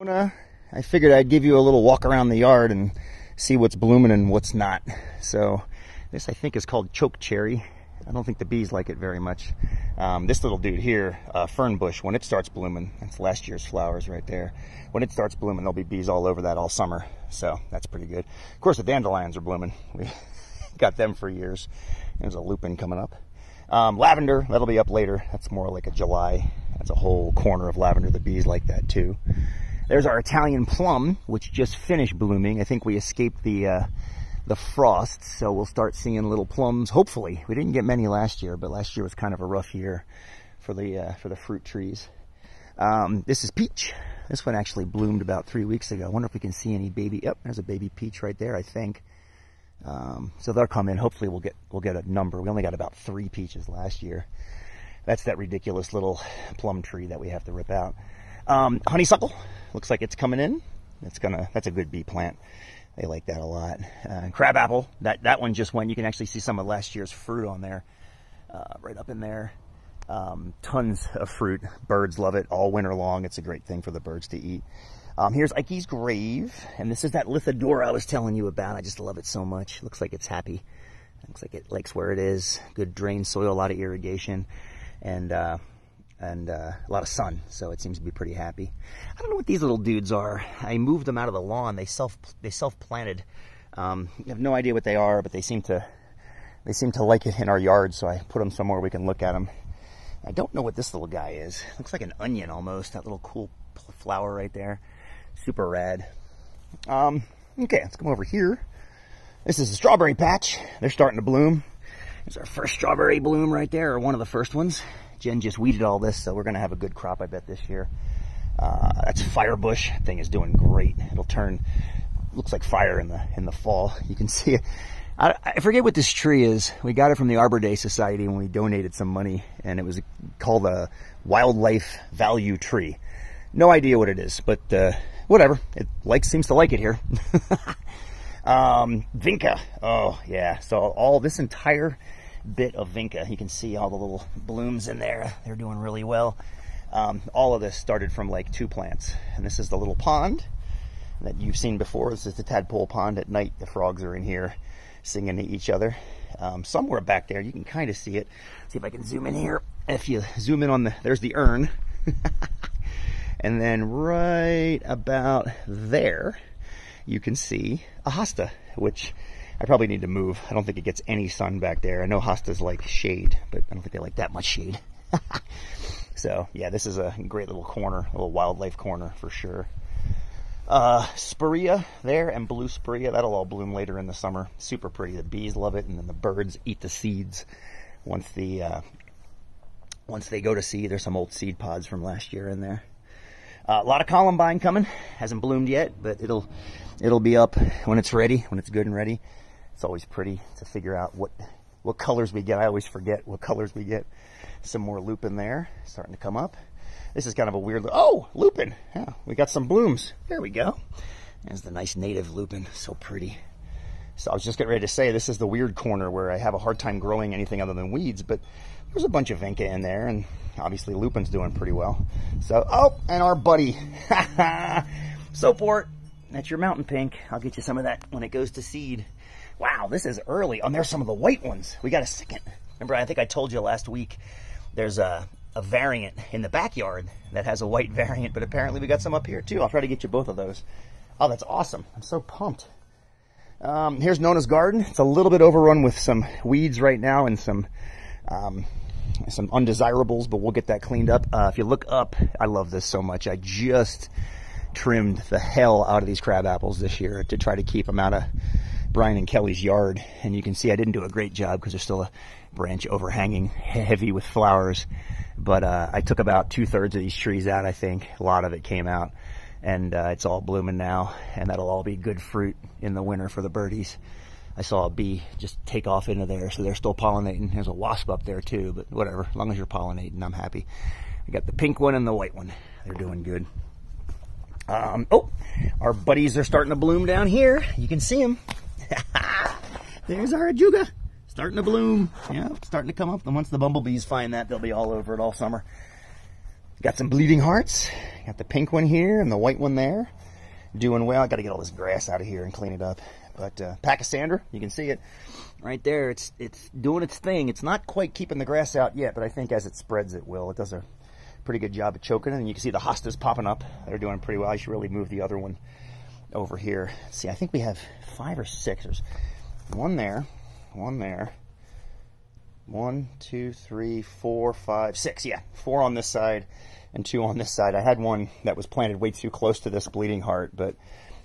I figured I'd give you a little walk around the yard and see what's blooming and what's not. So this I think is called choke cherry. I don't think the bees like it very much. This little dude here, fern bush, when it starts blooming, that's last year's flowers right there. When it starts blooming, there'll be bees all over that all summer. So that's pretty good. Of course, the dandelions are blooming. We got them for years. There's a lupin coming up. Lavender, that'll be up later. That's more like a July. That's a whole corner of lavender. The bees like that too. There's our Italian plum, which just finished blooming. I think we escaped the frost, so we'll start seeing little plums. Hopefully, we didn't get many last year, but last year was kind of a rough year for the fruit trees. This is peach. This one actually bloomed about 3 weeks ago. I wonder if we can see any baby. Yep, there's a baby peach right there, I think. So they'll come in. Hopefully, we'll get a number. We only got about 3 peaches last year. That's that ridiculous little plum tree that we have to rip out. Honeysuckle looks like it's coming in. That's a good bee plant. They like that a lot. Crabapple, that one just went. You can actually see some of last year's fruit on there, right up in there. Tons of fruit. Birds love it all winter long. It's a great thing for the birds to eat. Here's Ike's grave, and this is that Lithidora I was telling you about. I just love it so much. Looks like it's happy. Looks like it likes where it is. Good drained soil, a lot of irrigation, and a lot of sun, so it seems to be pretty happy. I don't know what these little dudes are. I moved them out of the lawn. They self-planted. I have no idea what they are, but they seem to like it in our yard, so I put them somewhere we can look at them. I don't know what this little guy is. Looks like an onion almost. That little cool flower right there. Super rad. Okay, let's come over here. This is a strawberry patch. They're starting to bloom. There's our first strawberry bloom right there, or one of the first ones. Jen just weeded all this, so we're going to have a good crop, I bet, this year. That's firebush. That thing is doing great. It'll turn, looks like fire in the fall. You can see it. I forget what this tree is. We got it from the Arbor Day Society when we donated some money, and it was called a wildlife value tree. No idea what it is, but whatever. It seems to like it here. Vinca. Oh, yeah. So all this entire bit of Vinca, you can see all the little blooms in there. They're doing really well. All of this started from like 2 plants. And this is the little pond that you've seen before. This is the tadpole pond. At night, the frogs are in here singing to each other. Somewhere back there, you can kind of see it. See if I can zoom in here. If you zoom in there's the urn. And then right about there, you can see a hosta, which I probably need to move. I don't think it gets any sun back there. I know hostas like shade, but I don't think they like that much shade. So yeah, this is a great little corner, a little wildlife corner for sure. Spirea there, and blue spirea, that'll all bloom later in the summer. Super pretty. The bees love it, and then the birds eat the seeds once they go to seed. There's some old seed pods from last year in there. A lot of columbine coming. Hasn't bloomed yet, but it'll be up when it's ready, when it's good and ready. It's always pretty to figure out what colors we get. I always forget what colors we get. Some more lupin there, starting to come up. This is kind of a weird, oh, lupin. Yeah, we got some blooms. There we go. There's the nice native lupin, so pretty. So I was just getting ready to say, this is the weird corner where I have a hard time growing anything other than weeds, but there's a bunch of Vinca in there, and obviously lupin's doing pretty well. So, oh, and our buddy, Soapwort, that's your mountain pink. I'll get you some of that when it goes to seed. Wow, this is early. Oh, and there's some of the white ones. We got a second. Remember, I think I told you last week, there's a variant in the backyard that has a white variant, but apparently we got some up here too. I'll try to get you both of those. Oh, that's awesome. I'm so pumped. Here's Nona's garden. It's a little bit overrun with some weeds right now and some undesirables, but we'll get that cleaned up. If you look up, I love this so much. I just trimmed the hell out of these crab apples this year to try to keep them out of Brian and Kelly's yard. And you can see I didn't do a great job because there's still a branch overhanging heavy with flowers. But I took about 2/3 of these trees out, I think. A lot of it came out. And it's all blooming now. And that'll all be good fruit in the winter for the birdies. I saw a bee just take off into there, so they're still pollinating. There's a wasp up there too, but whatever. As long as you're pollinating, I'm happy. I got the pink one and the white one. They're doing good. Oh, our buddies are starting to bloom down here. You can see them. There's our ajuga. Starting to bloom. Yeah, starting to come up. And once the bumblebees find that, they'll be all over it all summer. Got some bleeding hearts. Got the pink one here and the white one there. Doing well. I got to get all this grass out of here and clean it up. But Pachysandra, you can see it right there. It's doing its thing. It's not quite keeping the grass out yet, but I think as it spreads, it will. It does a pretty good job of choking it. And you can see the hostas popping up. They're doing pretty well. I should really move the other one over here. See, I think we have 5 or 6. There's one there, 1, 2, 3, 4, 5, 6. Yeah, 4 on this side and 2 on this side. I had one that was planted way too close to this bleeding heart, but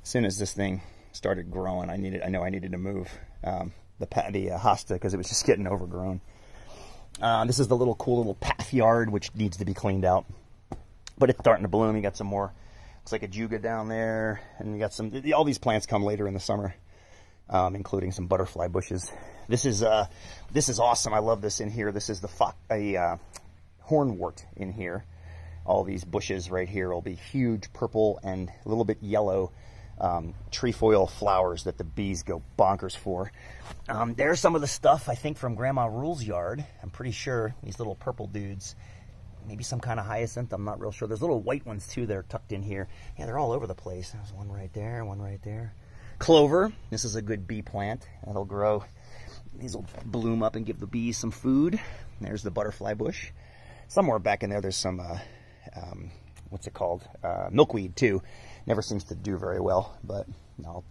as soon as this thing started growing, I know I needed to move the hosta because it was just getting overgrown. This is the cool little path yard, which needs to be cleaned out, but it's starting to bloom. You got some more, looks like a juga down there, and you got all these plants come later in the summer, including some butterfly bushes. This is awesome. I love this in here. This is a hornwort in here. All these bushes right here will be huge purple and a little bit yellow trefoil flowers that the bees go bonkers for. There's some of the stuff, I think, from Grandma Rule's yard. I'm pretty sure these little purple dudes, maybe some kind of hyacinth, I'm not real sure. There's little white ones too that are tucked in here. Yeah, they're all over the place. There's one right there, one right there. Clover, this is a good bee plant. That'll grow. These will bloom up and give the bees some food. There's the butterfly bush. Somewhere back in there, there's some, what's it called? Milkweed too. Never seems to do very well, but I'll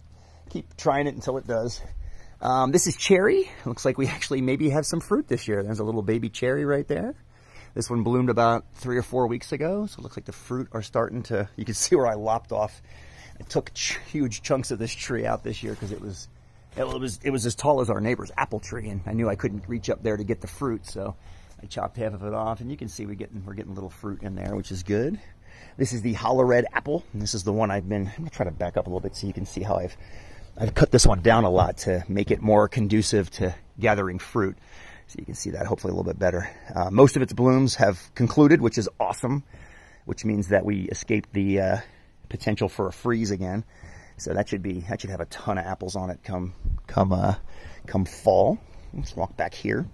keep trying it until it does. This is cherry. Looks like we actually maybe have some fruit this year. There's a little baby cherry right there. This one bloomed about 3 or 4 weeks ago, so it looks like the fruit are starting to, you can see where I lopped off. I took huge chunks of this tree out this year because it was as tall as our neighbor's apple tree, and I knew I couldn't reach up there to get the fruit, so I chopped half of it off, and you can see we're getting little fruit in there, which is good. This is the hollow red apple, and this is the one I'm gonna try to back up a little bit so you can see how I've cut this one down a lot to make it more conducive to gathering fruit. So you can see that hopefully a little bit better. Most of its blooms have concluded, which is awesome, which means that we escaped the potential for a freeze again. So that should have a ton of apples on it come fall. Let's walk back here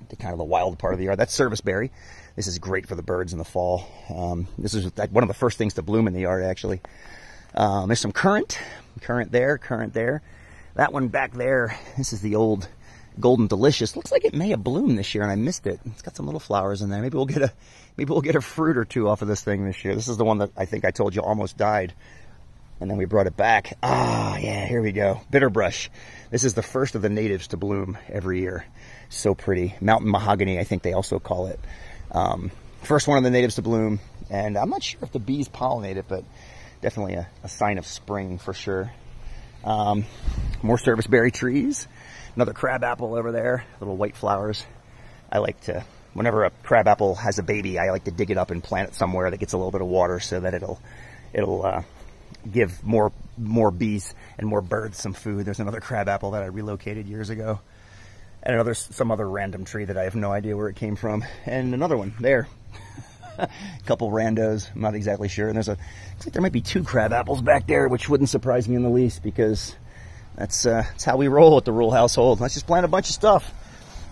to kind of the wild part of the yard. That's serviceberry. This is great for the birds in the fall. This is one of the first things to bloom in the yard, actually. There's some currant there. That one back there, this is the old Golden Delicious. Looks like it may have bloomed this year and I missed it. It's got some little flowers in there. Maybe we'll get a fruit or 2 off of this thing this year. This is the one that I think I told you almost died. And then we brought it back. Ah, yeah, here we go. Bitterbrush. This is the first of the natives to bloom every year. So pretty. Mountain mahogany, I think they also call it. First one of the natives to bloom. And I'm not sure if the bees pollinate it, but definitely a sign of spring for sure. More serviceberry trees. Another crabapple over there. Little white flowers. I like to, whenever a crabapple has a baby, I like to dig it up and plant it somewhere that gets a little bit of water so that it'll give more bees and more birds some food. There's another crabapple that I relocated years ago. And some other random tree that I have no idea where it came from. And another one there. A couple randos, I'm not exactly sure. And looks like there might be 2 crabapples back there, which wouldn't surprise me in the least because that's how we roll at the Rule household. Let's just plant a bunch of stuff.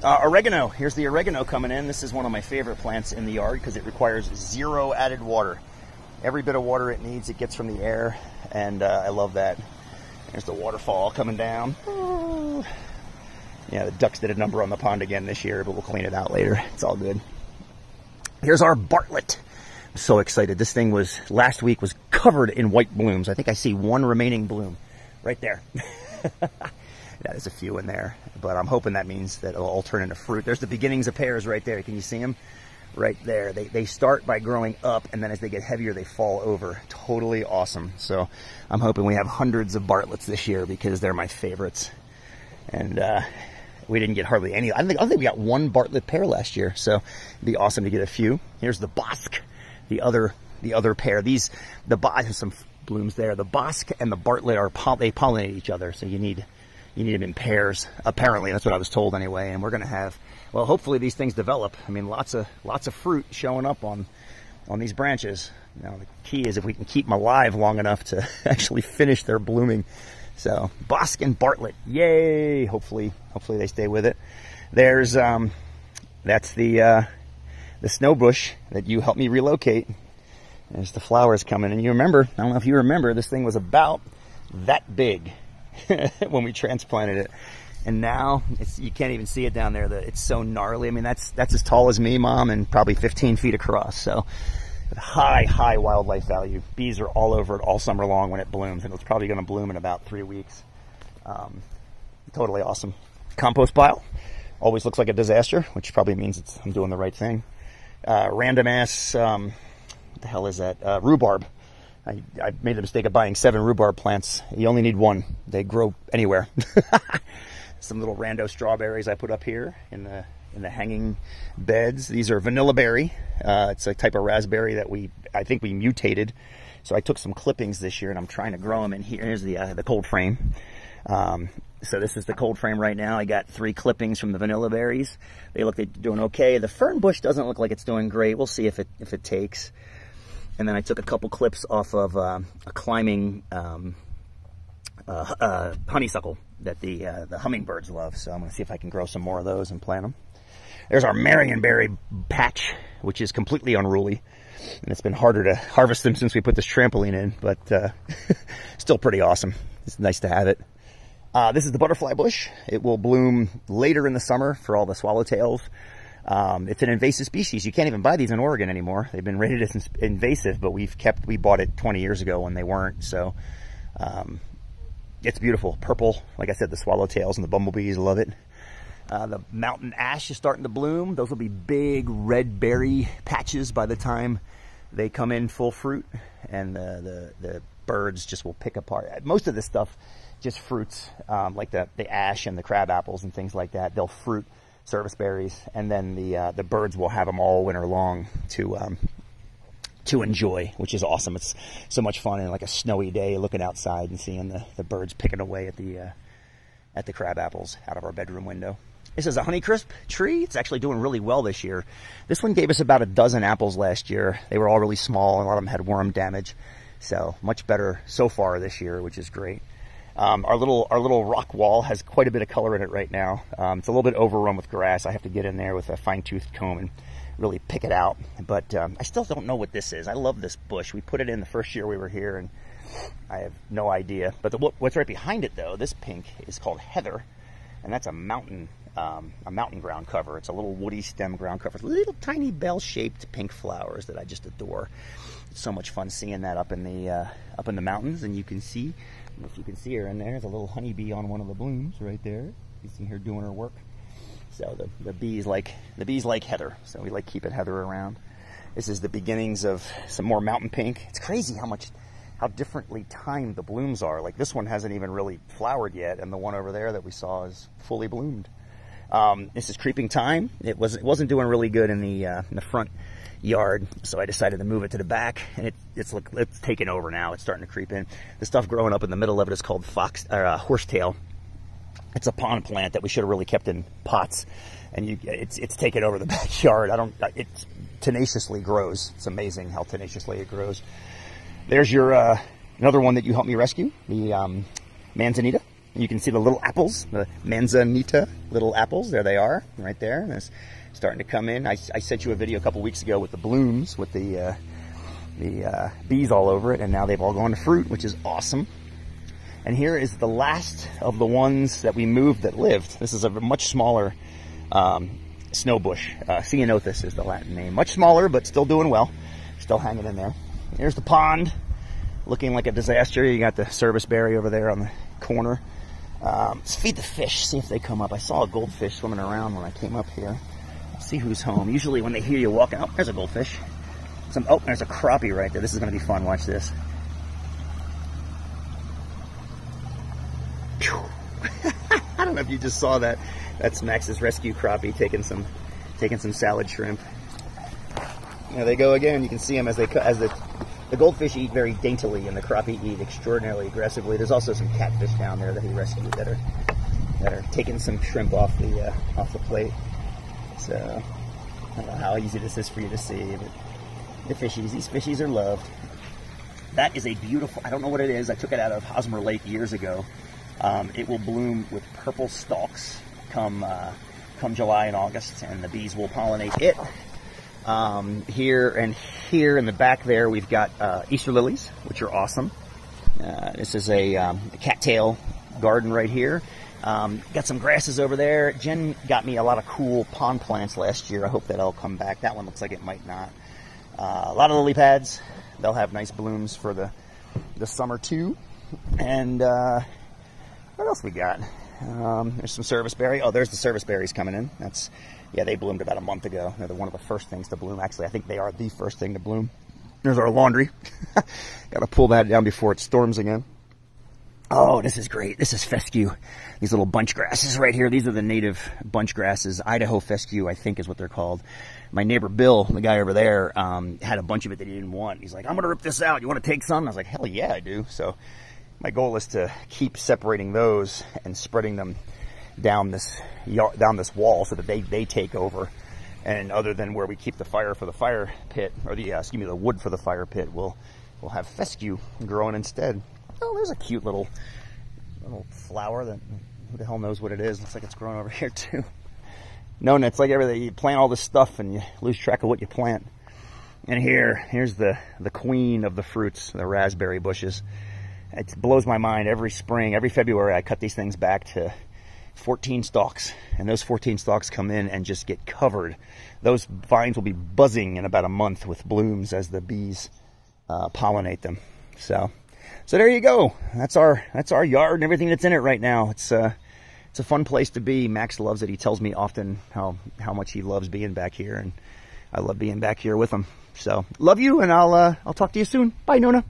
Oregano, here's the oregano coming in. This is one of my favorite plants in the yard because it requires 0 added water. Every bit of water it needs, it gets from the air, and I love that. There's the waterfall coming down. Oh. Yeah, the ducks did a number on the pond again this year, but we'll clean it out later. It's all good. Here's our Bartlett. I'm so excited. This thing last week was covered in white blooms. I think I see 1 remaining bloom right there. That is a few in there, but I'm hoping that means that it'll all turn into fruit. There's the beginnings of pears right there. Can you see them? Right there. They start by growing up, and then as they get heavier, they fall over. Totally awesome. So I'm hoping we have hundreds of Bartletts this year because they're my favorites. And we didn't get hardly any. I think we got 1 Bartlett pear last year, so it'd be awesome to get a few. Here's the Bosc, the other pear. There's some blooms there. The Bosc and the Bartlett they pollinate each other, so you need them in pairs. Apparently, that's what I was told anyway. And we're gonna have, well, hopefully these things develop. I mean, lots of fruit showing up on these branches. Now the key is if we can keep them alive long enough to actually finish their blooming. So Bosc and Bartlett, yay! Hopefully they stay with it. There's that's the the snow bush that you helped me relocate. There's the flowers coming. And you remember, I don't know if you remember, this thing was about that big when we transplanted it. And now you can't even see it down there. It's so gnarly. I mean, that's as tall as me, Mom, and probably 15 feet across. So high wildlife value. Bees are all over it all summer long when it blooms, and it's probably going to bloom in about 3 weeks. Totally awesome. Compost pile always looks like a disaster, which probably means I'm doing the right thing. Random ass, what the hell is that? Rhubarb. I made the mistake of buying 7 rhubarb plants. You only need 1. They grow anywhere. Some little rando strawberries I put up here in the hanging beds. These are vanilla berry. It's a type of raspberry that I think we mutated. So I took some clippings this year and I'm trying to grow them in here. Here's the cold frame. So this is the cold frame right now. I got 3 clippings from the vanilla berries. They look like they're doing okay. The fern bush doesn't look like it's doing great. We'll see if it takes. And then I took a couple clips off of a climbing honeysuckle that the hummingbirds love. So I'm going to see if I can grow some more of those and plant them. There's our marionberry patch, which is completely unruly. And it's been harder to harvest them since we put this trampoline in, but still pretty awesome. It's nice to have it. This is the butterfly bush. It will bloom later in the summer for all the swallowtails. It's an invasive species. You can't even buy these in Oregon anymore. They've been rated as invasive, but we bought it 20 years ago when they weren't. So it's beautiful. Purple, like I said, the swallowtails and the bumblebees love it. The mountain ash is starting to bloom. Those will be big red berry patches by the time they come in full fruit, and the birds just will pick apart. Most of this stuff just fruits, like the ash and the crab apples and things like that. They'll fruit service berries, and then the birds will have them all winter long to enjoy, which is awesome. It's so much fun, and like a snowy day looking outside and seeing the birds picking away at the crab apples out of our bedroom window. This is a Honeycrisp tree. It's actually doing really well this year. This one gave us about a dozen apples last year. They were all really small, and a lot of them had worm damage. So much better so far this year, which is great. Our little rock wall has quite a bit of color in it right now. It's a little bit overrun with grass. I have to get in there with a fine-toothed comb and really pick it out. But I still don't know what this is. I love this bush. We put it in the first year we were here, and I have no idea. But what's right behind it, though, this pink, is called heather, and that's a mountain ground cover. It's a little woody stem ground cover, little tiny bell-shaped pink flowers that I just adore. It's so much fun seeing that up in the mountains, and you can see. I don't know if you can see her in there. There's a little honeybee on one of the blooms right there. You see her doing her work. So the bees like heather. So we like keeping heather around. This is the beginnings of some more mountain pink. It's crazy how differently timed the blooms are. Like this one hasn't even really flowered yet, and the one over there that we saw is fully bloomed. This is creeping thyme. It wasn't doing really good in the front yard, so I decided to move it to the back, and it's taken over now. It's starting to creep in. The stuff growing up in the middle of it is called horsetail. It's a pond plant that we should have really kept in pots, and it's taken over the backyard. It tenaciously grows. It's amazing how tenaciously it grows. There's your another one that you helped me rescue, the manzanita. You can see the little apples, the manzanita little apples. There they are, right there. And it's starting to come in. I sent you a video a couple weeks ago with the blooms, with the bees all over it, and now they've all gone to fruit, which is awesome. And here is the last of the ones that we moved that lived. This is a much smaller snow bush. Ceanothus is the Latin name. Much smaller, but still doing well. Still hanging in there. Here's the pond, looking like a disaster. You got the service berry over there on the corner. Let's feed the fish, see if they come up. I saw a goldfish swimming around when I came up here. Let's see who's home. Usually when they hear you walking, oh, there's a goldfish. Oh, there's a crappie right there. This is going to be fun. Watch this. I don't know if you just saw that. That's Max's rescue crappie taking some salad shrimp. There they go again. You can see them as the goldfish eat very daintily, and the crappie eat extraordinarily aggressively. There's also some catfish down there that he rescued that are taking some shrimp off the plate. So I don't know how easy this is for you to see, but these fishies are loved. That is a beautiful, I don't know what it is. I took it out of Hosmer Lake years ago. It will bloom with purple stalks come July and August, and the bees will pollinate it. Here and here in the back there, we've got Easter lilies, which are awesome. This is a cattail garden right here. Got some grasses over there. Jen got me a lot of cool pond plants last year. I hope that all come back. That one looks like it might not. A lot of lily pads. They'll have nice blooms for the summer too. And what else we got? There's some serviceberry. Oh, there's the serviceberries coming in. Yeah, they bloomed about a month ago. They're one of the first things to bloom. Actually, I think they are the first thing to bloom. There's our laundry. Got to pull that down before it storms again. Oh, this is great. This is fescue. These little bunch grasses right here. These are the native bunch grasses. Idaho fescue, I think is what they're called. My neighbor Bill, the guy over there, had a bunch of it that he didn't want. He's like, I'm going to rip this out. You want to take some? I was like, hell yeah, I do. So my goal is to keep separating those and spreading them down this wall so that they take over. And other than where we keep the fire for the fire pit, or the wood for the fire pit, we'll have fescue growing instead. Oh, there's a cute little flower that who the hell knows what it is. Looks like it's growing over here too. No, it's like everything. You plant all this stuff and you lose track of what you plant. And here's the queen of the fruits, the raspberry bushes. It blows my mind every spring, every February. I cut these things back to 14 stalks, and those 14 stalks come in and just get covered. Those vines will be buzzing in about a month with blooms as the bees pollinate them. So there you go. That's our yard and everything that's in it right now. It's a fun place to be. Max loves it. He tells me often how much he loves being back here, and I love being back here with him. So love you, and I'll talk to you soon. Bye, Nona.